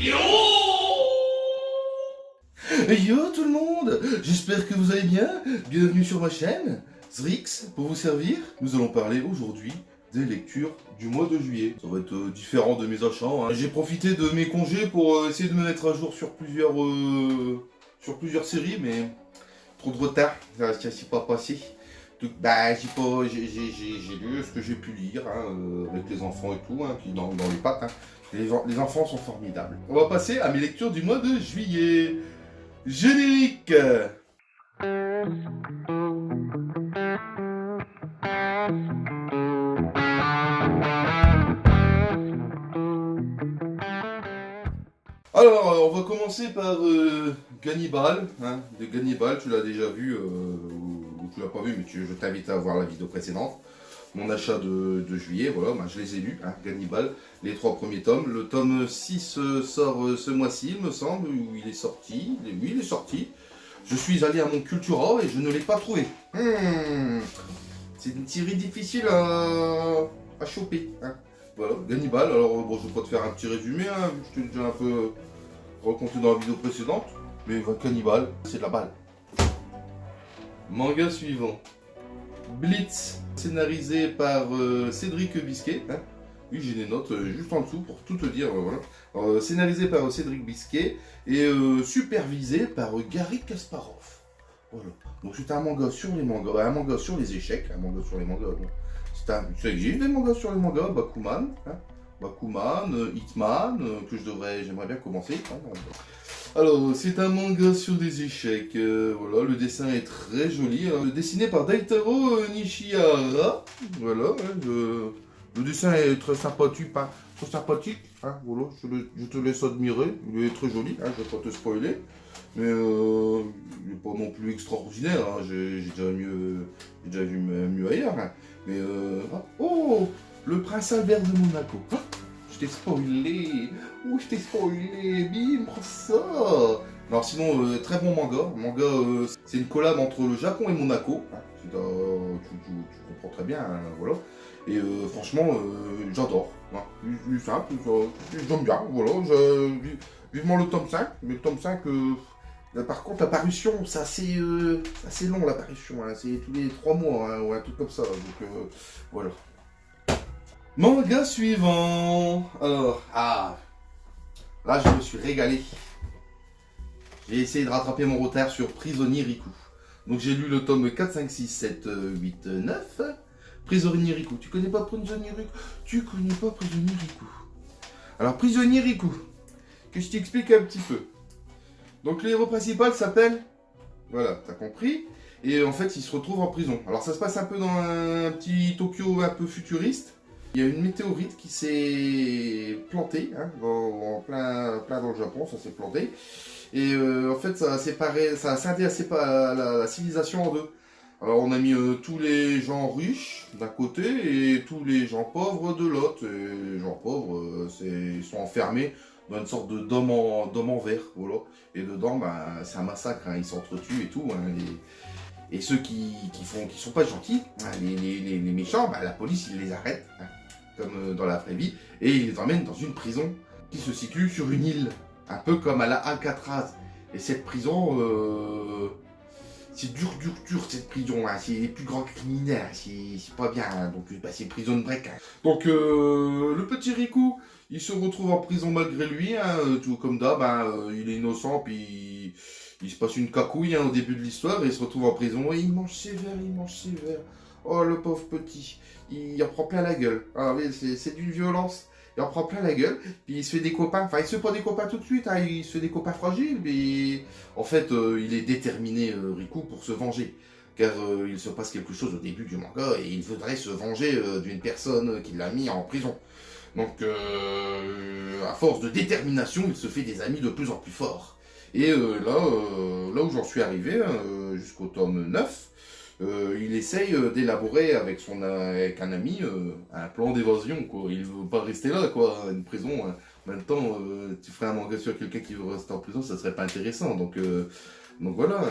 Yo tout le monde, j'espère que vous allez bien. Bienvenue sur ma chaîne, Zrix, pour vous servir. Nous allons parler aujourd'hui des lectures du mois de juillet. Ça va être différent de mes achats, hein. J'ai profité de mes congés pour essayer de me mettre à jour sur plusieurs séries, mais trop de retard, ça s'est pas passé. Donc, j'ai lu ce que j'ai pu lire, hein, avec les enfants et tout, hein, qui dans les pattes, hein. Les enfants sont formidables. On va passer à mes lectures du mois de juillet. Générique. Alors, on va commencer par Gannibal, hein, de Gannibal, tu l'as déjà vu, ou tu l'as pas vu, mais je t'invite à voir la vidéo précédente. Mon achat de juillet, voilà, je les ai lus, hein, Gannibal, les 3 premiers tomes. Le tome 6 sort ce mois-ci, il me semble, où il est sorti. Oui, il est sorti. Je suis allé à mon Cultura et je ne l'ai pas trouvé. C'est une série difficile à choper. Hein. Voilà, Gannibal. Alors, bon, je vais pas te faire un petit résumé, hein, vu que je t'ai déjà un peu raconté dans la vidéo précédente. Mais Gannibal, c'est de la balle. Manga suivant. Blitz, scénarisé par Cédric Bisquet. Hein. Oui, j'ai des notes juste en dessous pour tout te dire. Voilà. Scénarisé par Cédric Bisquet et supervisé par Garry Kasparov. Voilà. Donc c'est un manga sur les mangas, un manga sur les échecs, un manga sur les mangas. Ça existe des mangas sur les mangas, Bakuman, hein. Bakuman, Hitman, que j'aimerais bien commencer. Hein. Alors, c'est un manga sur des échecs, voilà, le dessin est très joli, alors, dessiné par Daitaro Nishihara, voilà, hein, le dessin est très sympathique, hein, voilà, je te laisse admirer, il est très joli, hein, je vais pas te spoiler, mais il n'est pas non plus extraordinaire, hein, j'ai déjà vu mieux ailleurs, hein, mais oh, le prince Albert de Monaco. Je t'ai spoilé, je t'ai spoilé, bim, ça. Alors sinon, très bon manga, c'est une collab entre le Japon et Monaco, hein. Tu comprends très bien, hein, voilà, et franchement, j'adore, hein. Plus simple, j'aime bien, voilà, vivement le tome 5, mais le tome 5, par contre, la parution, c'est assez long, la parution, hein. C'est tous les 3 mois, hein, ou un truc comme ça, donc voilà. Manga suivant. Alors, là je me suis régalé. J'ai essayé de rattraper mon retard sur Prisonnier Riku. Donc j'ai lu le tome 4, 5, 6, 7, 8, 9. Prisonnier Riku. Tu connais pas Prisonnier Riku? Tu connais pas Prisonnier Riku? Alors Prisonnier Riku, que je t'explique un petit peu. Donc le héros principal s'appelle... Voilà, t'as compris. Et en fait il se retrouve en prison. Alors ça se passe un peu dans un petit Tokyo un peu futuriste. Il y a une météorite qui s'est plantée, hein, en plein dans le Japon, ça s'est planté. Et en fait, ça a scindé la civilisation en deux. Alors on a mis tous les gens riches d'un côté et tous les gens pauvres de l'autre. Et les gens pauvres, ils sont enfermés dans une sorte de dôme en verre, voilà. Et dedans, c'est un massacre, hein, ils s'entretuent et tout, hein, et ceux qui sont pas gentils, hein, les méchants, la police, ils les arrête, hein, comme dans la vraie vie, et ils les emmènent dans une prison qui se situe sur une île, un peu comme à la Alcatraz. Et cette prison, c'est dur cette prison, hein, c'est les plus grands criminels, hein, c'est pas bien, hein, donc c'est une prison de break. Hein. Donc le petit Riku, il se retrouve en prison malgré lui, hein, tout comme d'hab, il est innocent, puis il se passe une cacouille, hein, au début de l'histoire, et il se retrouve en prison, et il mange sévère. Oh, le pauvre petit, il en prend plein la gueule. Ah oui, c'est d'une violence. Il en prend plein la gueule, puis il se fait des copains. Enfin, il se fait pas des copains tout de suite, hein, il se fait des copains fragiles, mais en fait, il est déterminé, Riku, pour se venger. Car il se passe quelque chose au début du manga, et il voudrait se venger d'une personne qui l'a mis en prison. Donc, à force de détermination, il se fait des amis de plus en plus forts. Et là où j'en suis arrivé, jusqu'au tome 9, il essaye d'élaborer avec un ami un plan d'évasion, quoi. Il veut pas rester là, quoi, une prison. En même temps, tu ferais un manga sur quelqu'un qui veut rester en prison, ça serait pas intéressant. Donc voilà,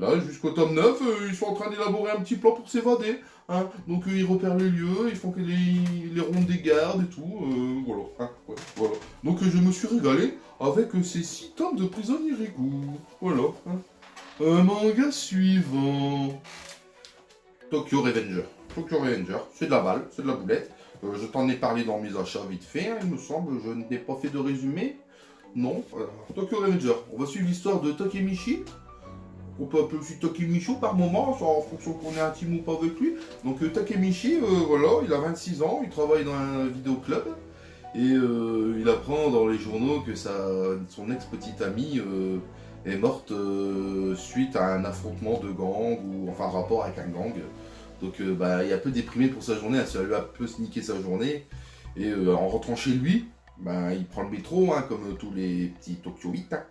là jusqu'au tome 9, ils sont en train d'élaborer un petit plan pour s'évader. Hein. Donc ils repèrent les lieux, ils font les rondes des gardes et tout, voilà. Hein, ouais, voilà. Donc Donc je me suis régalé avec ces 6 tomes de Prisonnier Rigour. Voilà. Manga suivant. Tokyo Revenger. Tokyo Revenger, c'est de la balle, c'est de la boulette. Je t'en ai parlé dans mes achats vite fait, hein, il me semble. Je n'ai pas fait de résumé. Non. Tokyo Revenger. On va suivre l'histoire de Takemichi. On peut appeler aussi Takemichi par moment, en fonction qu'on est intime ou pas avec lui. Donc Takemichi, voilà, il a 26 ans, il travaille dans un vidéoclub. Et il apprend dans les journaux que son ex-petite amie est morte suite à un affrontement de gang, ou enfin rapport avec un gang. Donc il est un peu déprimé pour sa journée, ça lui a un peu sniqué sa journée. Et en rentrant chez lui, il prend le métro, hein, comme tous les petits Tokyoïtes. Hein.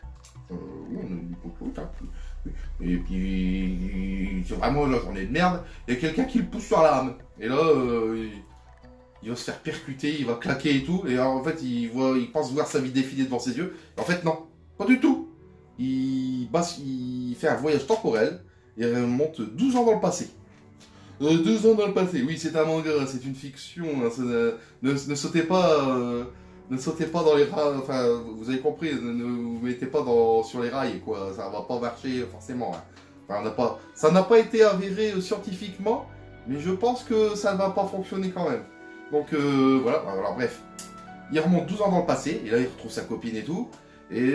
Oui, on a des Tokyoïtes. Hein. Et puis, c'est vraiment la journée de merde. Il y a quelqu'un qui le pousse sur la rame. Et là, il va se faire percuter, il va claquer et tout. Et alors, en fait, il pense voir sa vie défiler devant ses yeux. Et en fait, non, pas du tout. Il fait un voyage temporel. Il remonte 12 ans dans le passé. 2 ans dans le passé, oui, c'est un manga, c'est une fiction. Hein, ne sautez pas. Ne sautez pas dans les rails, enfin, vous avez compris, ne vous mettez pas sur les rails, quoi, ça va pas marcher forcément. Hein. Enfin, ça n'a pas été avéré scientifiquement, mais je pense que ça ne va pas fonctionner quand même. Donc voilà, alors bref, il remonte 12 ans dans le passé, et là il retrouve sa copine et tout, et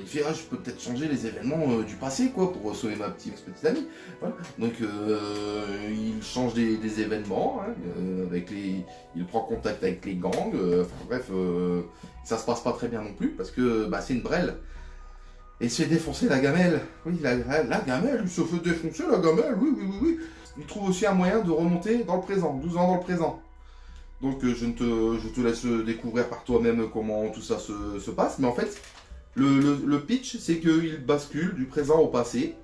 il fait je peux peut-être changer les événements du passé, quoi, pour sauver ma petite amie. Voilà. Donc il change des événements, hein, il prend contact avec les gangs, enfin bref, ça se passe pas très bien non plus, parce que c'est une brêle. Et il se fait défoncer la gamelle. Oui, la gamelle, il se fait défoncer la gamelle, oui. Il trouve aussi un moyen de remonter dans le présent, 12 ans dans le présent. Donc je te laisse découvrir par toi-même comment tout ça se passe, mais en fait, le pitch, c'est qu'il bascule du présent au passé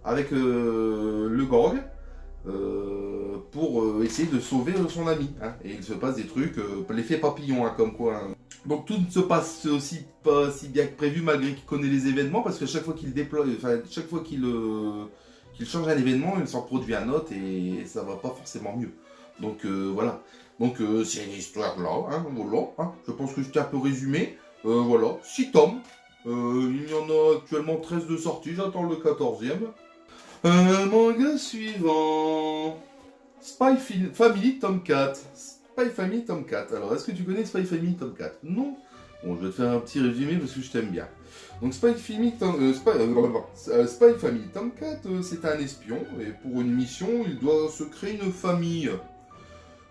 avec le gang pour essayer de sauver son ami. Hein. Et il se passe des trucs, l'effet papillon, hein, comme quoi. Hein. Donc tout ne se passe aussi pas si bien que prévu malgré qu'il connaît les événements, parce que chaque fois qu'il déploie, chaque fois qu'il change un événement, il s'en produit un autre et ça va pas forcément mieux. Donc voilà. Donc c'est une histoire là, hein, voilà, hein. Je pense que je t'ai un peu résumé. Voilà, 6 tomes. Il y en a actuellement 13 de sortie, j'attends le 14e. Manga suivant. Spy Family Tome 4. Spy Family Tome 4. Alors, est-ce que tu connais Spy Family Tome 4? Non. Bon, je vais te faire un petit résumé parce que je t'aime bien. Donc, Spy Family Tome 4, c'est un espion. Et pour une mission, il doit se créer une famille.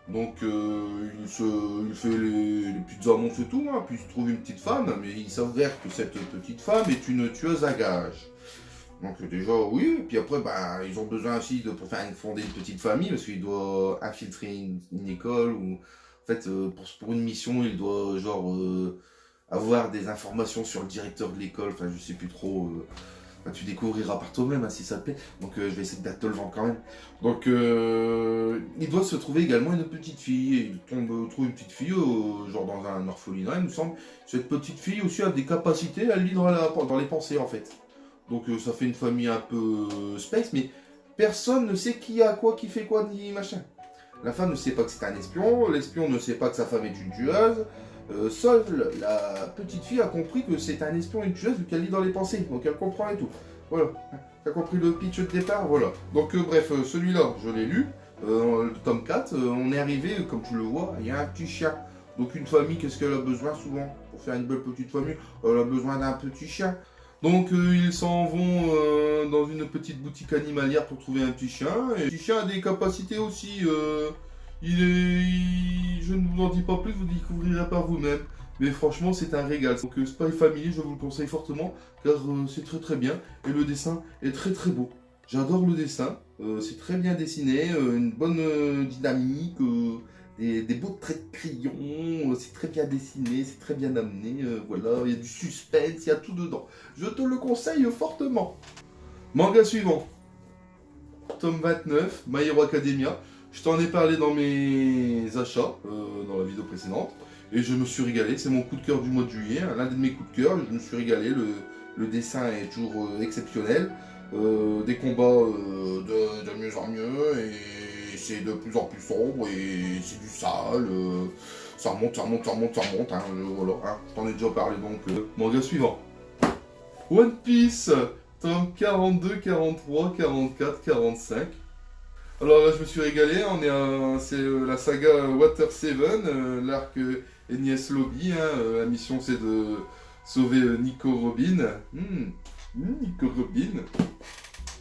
Donc il fait les petites annonces et tout, hein, puis il se trouve une petite femme, mais il s'avère que cette petite femme est une tueuse à gages. Donc déjà oui, et puis après ils ont besoin aussi pour fonder une petite famille, parce qu'il doit infiltrer une école, ou en fait pour une mission il doit avoir des informations sur le directeur de l'école, enfin je sais plus trop. Tu découvriras par toi-même hein, si ça te plaît. Donc je vais essayer de te le vendre quand même. Donc il doit se trouver également une petite fille. Et il trouve une petite fille, genre dans un orphelinat, il me semble. Cette petite fille aussi a des capacités à lire dans les pensées en fait. Donc ça fait une famille un peu space, mais personne ne sait qui a quoi, qui fait quoi, ni machin. La femme ne sait pas que c'est un espion, l'espion ne sait pas que sa femme est une tueuse. Seule la petite fille a compris que c'est un espion et une tueuse vu qu'elle lit dans les pensées, donc elle comprend et tout. Voilà, t'as compris le pitch de départ, voilà. Donc bref, celui-là, je l'ai lu, le tome 4, on est arrivé, comme tu le vois, il y a un petit chien. Donc une famille, qu'est-ce qu'elle a besoin souvent? Pour faire une belle petite famille, elle a besoin d'un petit chien. Donc ils s'en vont dans une petite boutique animalière pour trouver un petit chien. Et le petit chien a des capacités aussi. Je ne vous en dis pas plus, vous découvrirez par vous-même. Mais franchement, c'est un régal. Donc Spy Family, je vous le conseille fortement, car c'est très très bien. Et le dessin est très très beau. J'adore le dessin. C'est très bien dessiné, une bonne dynamique, des beaux traits de crayon. C'est très bien dessiné, c'est très bien amené. Voilà, il y a du suspense, il y a tout dedans. Je te le conseille fortement. Manga suivant. Tome 29, My Hero Academia. Je t'en ai parlé dans mes achats, dans la vidéo précédente, et je me suis régalé. C'est mon coup de cœur du mois de juillet, hein, l'un de mes coups de cœur. Je me suis régalé, le dessin est toujours exceptionnel. Des combats de mieux en mieux, et c'est de plus en plus sombre, et c'est du sale. ça remonte, hein, voilà, hein, je t'en ai déjà parlé, donc, manga suivant. One Piece, tome 42, 43, 44, 45. Alors là, je me suis régalé, c'est la saga Water 7, l'arc Enies Lobby, hein, la mission c'est de sauver Nico Robin. Nico Robin.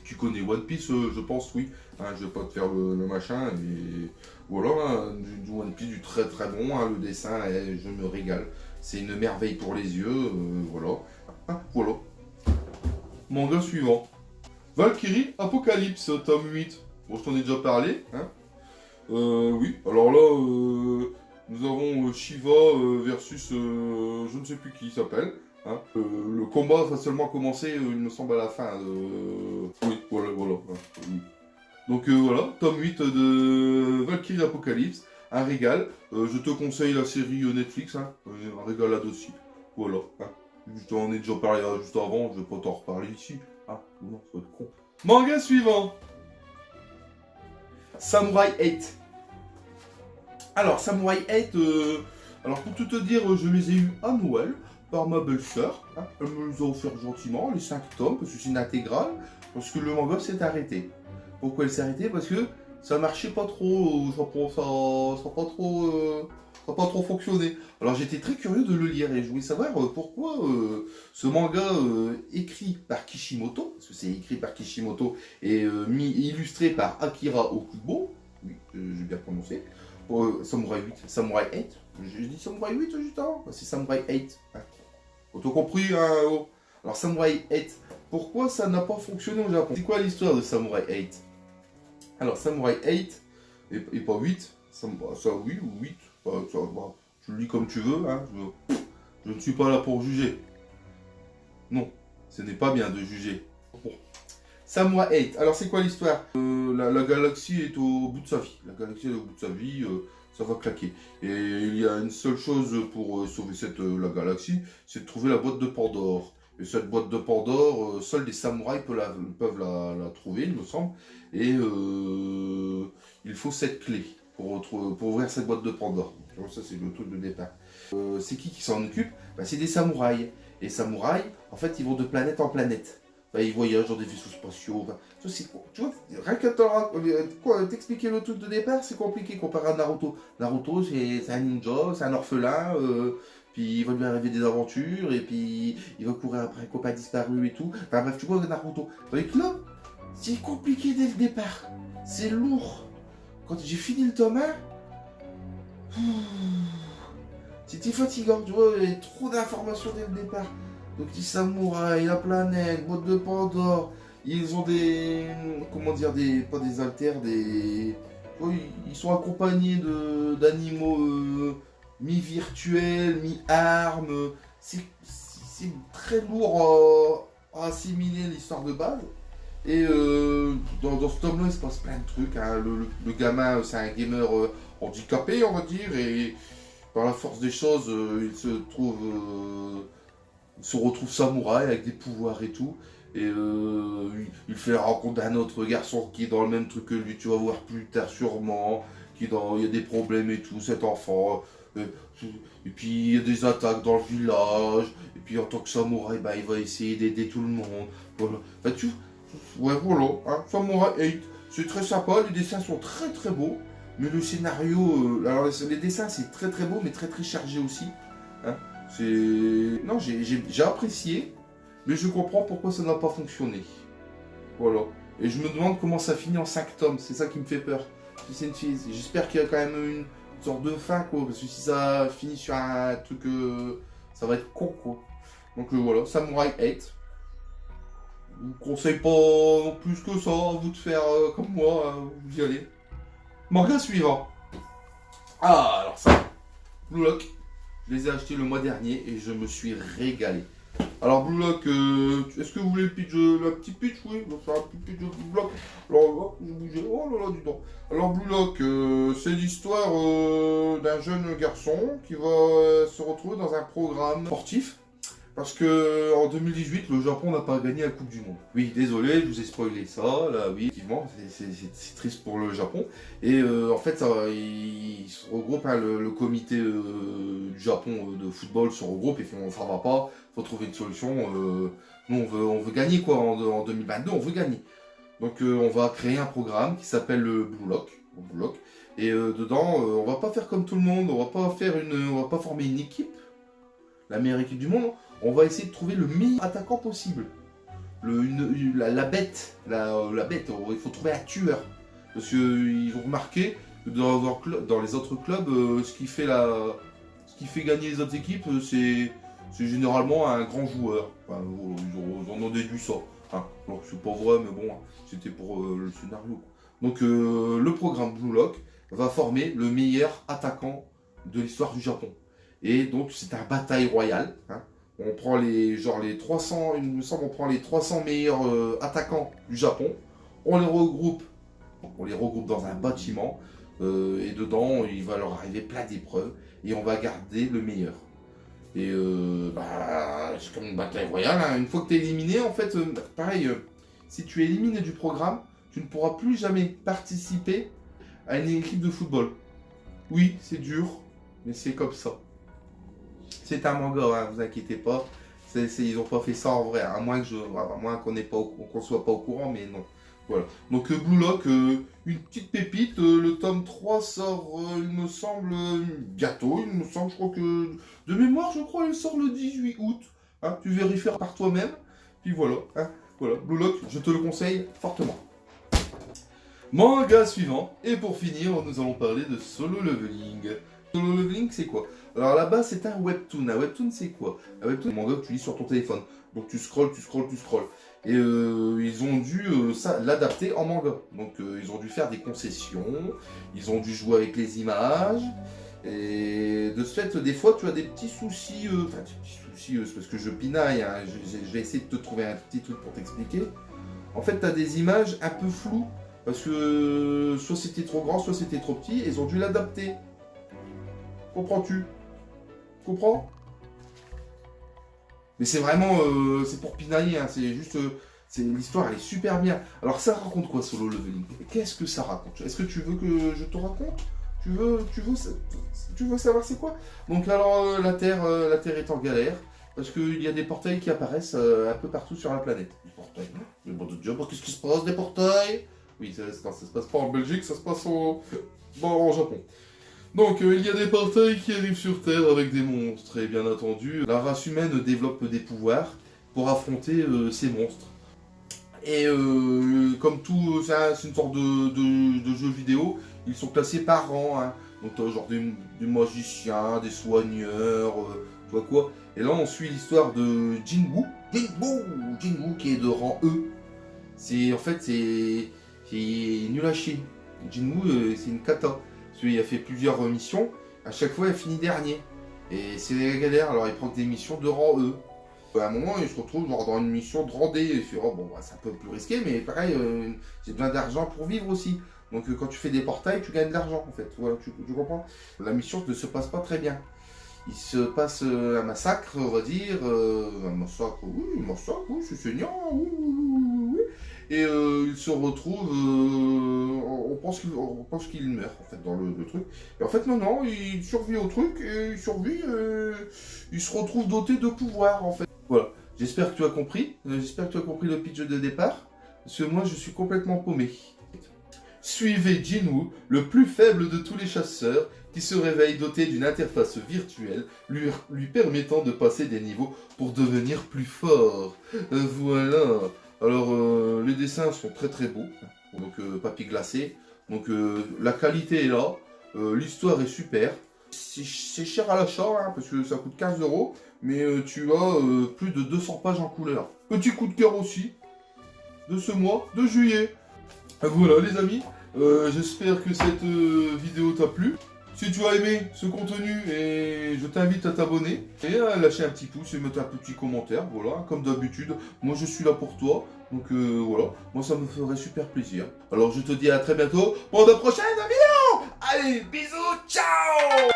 Tu connais One Piece, je pense, oui. Hein, je vais pas te faire le machin, et voilà, hein, du One Piece, du très très bon, hein, le dessin, je me régale. C'est une merveille pour les yeux, voilà. Hein, voilà. Manga suivant. Valkyrie Apocalypse, tome 8. Bon, je t'en ai déjà parlé, hein. Oui, alors là, nous avons Shiva versus je ne sais plus qui il s'appelle. Hein. Le combat va seulement commencer, il me semble, à la fin. Oui, voilà. Hein, oui. Donc voilà, tome 8 de Valkyrie Apocalypse, un régal. Je te conseille la série Netflix, hein, un régal là-dessus. Voilà. Hein. Je t'en ai déjà parlé juste avant, je vais pas t'en reparler ici. Ah, non, ça va être con. Manga suivant. Samurai 8. Alors, Samurai 8, alors pour tout te dire, je les ai eus à Noël par ma belle-sœur. Hein. Elle me les a offerts gentiment, les 5 tomes, parce que c'est une intégrale, parce que le manga s'est arrêté. Pourquoi il s'est arrêté? Parce que ça marchait pas trop, ça n'a pas trop fonctionné. Alors j'étais très curieux de le lire et je voulais savoir pourquoi ce manga écrit par Kishimoto, parce que c'est écrit par Kishimoto et illustré par Akira Okubo, oui, j'ai bien prononcé, Samurai 8, Samurai 8, j'ai dit Samurai 8 juste avant, c'est Samurai 8, hein. Auto compris, hein, oh. Alors Samurai 8, pourquoi ça n'a pas fonctionné au Japon? C'est quoi l'histoire de Samurai 8? Alors Samurai 8, et pas 8, ça oui ou 8, ça, bah, tu le lis comme tu veux, hein, je ne suis pas là pour juger. Non, ce n'est pas bien de juger. Bon. Samurai 8, alors c'est quoi l'histoire? La galaxie est au bout de sa vie, ça va claquer. Et il y a une seule chose pour sauver la galaxie, c'est de trouver la boîte de Pandore. Et cette boîte de Pandore, seuls des samouraïs peuvent la trouver, il me semble. Et il faut 7 clés pour ouvrir cette boîte de Pandore. Donc, ça, c'est le truc de départ. C'est qui s'en occupe? Bah, c'est des samouraïs. Et les samouraïs, en fait, ils vont de planète en planète. Bah, ils voyagent dans des vaisseaux spatiaux. Bah, tu vois, rien qu'à t'expliquer le truc de départ, c'est compliqué comparé à Naruto. Naruto, c'est un ninja, c'est un orphelin. Puis il va lui arriver des aventures, et puis il va courir après un copain disparu et tout. Enfin bref, tu vois Naruto. Tandis que là, c'est compliqué dès le départ. C'est lourd. Quand j'ai fini le tome 1, c'était fatigant, tu vois, il y avait trop d'informations dès le départ. Donc les samouraïs, la planète, boîte de Pandore, ils ont des... comment dire, pas des haltères, des... Ils sont accompagnés d'animaux... mi-virtuel, mi-arme, c'est très lourd à assimiler l'histoire de base. Et dans ce tome-là, il se passe plein de trucs. Hein. Le gamin, c'est un gamer handicapé, on va dire, et par la force des choses, il se retrouve samouraï avec des pouvoirs et tout. Et il fait la rencontre d'un autre garçon qui est dans le même truc que lui, tu vas voir plus tard sûrement, il y a des problèmes et tout, cet enfant. Et puis il y a des attaques dans le village, et puis en tant que samouraï, bah, il va essayer d'aider tout le monde. Voilà. Bah, ouais, voilà, hein, Samurai 8, c'est très sympa, les dessins sont très très beaux, mais le scénario, alors les dessins c'est très très beau, mais très très chargé aussi. Hein. Non, j'ai apprécié, mais je comprends pourquoi ça n'a pas fonctionné. Voilà. Et je me demande comment ça finit en 5 tomes, c'est ça qui me fait peur. J'espère qu'il y a quand même une sorte de fin, quoi, parce que si ça finit sur un truc, ça va être con, quoi. Donc voilà, Samurai 8. Je vous conseille pas plus que ça, à vous de faire comme moi, vous y allez. Manga suivant. Ah, alors ça, Blue Lock, je les ai achetés le mois dernier et je me suis régalé. Alors Blue Lock, est-ce que vous voulez la petite pitch? Oui, donc c'est un petit pitch de Blue Lock. Alors, je bougeais, oh là là, dis donc. Alors Blue Lock, c'est l'histoire d'un jeune garçon qui va se retrouver dans un programme sportif Parce que en 2018, le Japon n'a pas gagné la Coupe du Monde. Oui, désolé, je vous ai spoilé ça, là, oui, effectivement, c'est triste pour le Japon. Et en fait, ils se regroupent, hein, le comité du Japon de football se regroupe et font ça va pas, faut trouver une solution. Nous, on veut gagner quoi, en 2022, on veut gagner. Donc on va créer un programme qui s'appelle le Blue Lock. Et dedans, on va pas faire comme tout le monde, on va pas former une équipe, la meilleure équipe du monde. On va essayer de trouver le meilleur attaquant possible. La bête, il faut trouver un tueur. Parce qu'ils ont remarqué que dans les autres clubs, ce qui fait gagner les autres équipes, c'est généralement un grand joueur. Enfin, ils en ont déduit ça. Hein. Donc c'est pas vrai, mais bon, c'était pour le scénario. Donc le programme Blue Lock va former le meilleur attaquant de l'histoire du Japon. Et donc c'est un bataille royale. Hein. On prend les 300, il me semble, on prend les 300 meilleurs attaquants du Japon. On les regroupe dans un bâtiment. Et dedans, il va leur arriver plein d'épreuves. Et on va garder le meilleur. Et c'est comme une bataille royale. Hein. Une fois que tu es éliminé, en fait, pareil, si tu es éliminé du programme, tu ne pourras plus jamais participer à une équipe de football. Oui, c'est dur, mais c'est comme ça. C'est un manga, hein, vous inquiétez pas. Ils n'ont pas fait ça en vrai, à moins qu'on soit pas au courant, mais non. Voilà. Donc Blue Lock, une petite pépite. Le tome 3 sort, il me semble, bientôt. Il me semble, je crois que... De mémoire, je crois, il sort le 18 août. Hein, tu vérifieras par toi-même. Puis voilà. Hein, voilà. Blue Lock, je te le conseille fortement. Manga suivant. Et pour finir, nous allons parler de Solo Leveling. Solo Leveling, c'est quoi? Alors là-bas, c'est un webtoon. Un webtoon, c'est quoi? Un webtoon, c'est un manga que tu lis sur ton téléphone. Donc tu scrolles. Et ils ont dû l'adapter en manga. Donc ils ont dû faire des concessions. Ils ont dû jouer avec les images. Et de ce fait, des fois, tu as des petits soucis. C'est parce que je pinaille. Hein, je vais essayer de te trouver un petit truc pour t'expliquer. En fait, tu as des images un peu floues. Parce que soit c'était trop grand, soit c'était trop petit. Ils ont dû l'adapter. Comprends-tu? Comprends? Mais c'est vraiment, c'est pour pinailler, hein, c'est juste, l'histoire elle est super bien. Alors ça raconte quoi Solo Leveling? Qu'est-ce que ça raconte? Est-ce que tu veux que je te raconte? Tu veux savoir c'est quoi? Donc alors la Terre est en galère, parce qu'il y a des portails qui apparaissent un peu partout sur la planète. Des portails, hein? Mais bon de Dieu, qu'est-ce qui se passe des portails? Oui, ça se passe pas en Belgique, ça se passe en Japon. Donc il y a des portails qui arrivent sur Terre avec des monstres, et bien entendu, la race humaine développe des pouvoirs pour affronter ces monstres. Et comme tout, c'est une sorte de jeu vidéo, ils sont classés par rang, hein. Donc t'as genre des magiciens, des soigneurs, tu vois quoi. Et là on suit l'histoire de Jinwoo qui est de rang E. En fait, c'est nul à chier. Jinwoo, c'est une cata. Il a fait plusieurs missions, à chaque fois il finit dernier. Et c'est la galère, alors il prend des missions de rang E. À un moment il se retrouve genre dans une mission de rang D, et il fait oh, bon bah, c'est un peu plus risqué, mais pareil, j'ai besoin d'argent pour vivre aussi. Donc quand tu fais des portails, tu gagnes de l'argent en fait, voilà, tu comprends. La mission ne se passe pas très bien. Il se passe un massacre, on va dire, un massacre, oui, c'est saignant, oui. Et il se retrouve, on pense qu'il meurt en fait dans le truc. Et en fait non, il survit au truc, et il se retrouve doté de pouvoir en fait. Voilà, j'espère que tu as compris, le pitch de départ, parce que moi je suis complètement paumé. Suivez Jinwoo, le plus faible de tous les chasseurs, qui se réveille doté d'une interface virtuelle lui permettant de passer des niveaux pour devenir plus fort. Voilà. Alors, les dessins sont très très beaux, donc papier glacé, donc la qualité est là, l'histoire est super, c'est cher à l'achat, hein, parce que ça coûte 15 €, mais tu as plus de 200 pages en couleur. Petit coup de cœur aussi, de ce mois de juillet. Voilà les amis, j'espère que cette vidéo t'a plu. Si tu as aimé ce contenu, et je t'invite à t'abonner et à lâcher un petit pouce et mettre un petit commentaire, voilà, comme d'habitude, moi je suis là pour toi, donc voilà, moi ça me ferait super plaisir. Alors je te dis à très bientôt pour de prochaines vidéos. Allez, bisous, ciao.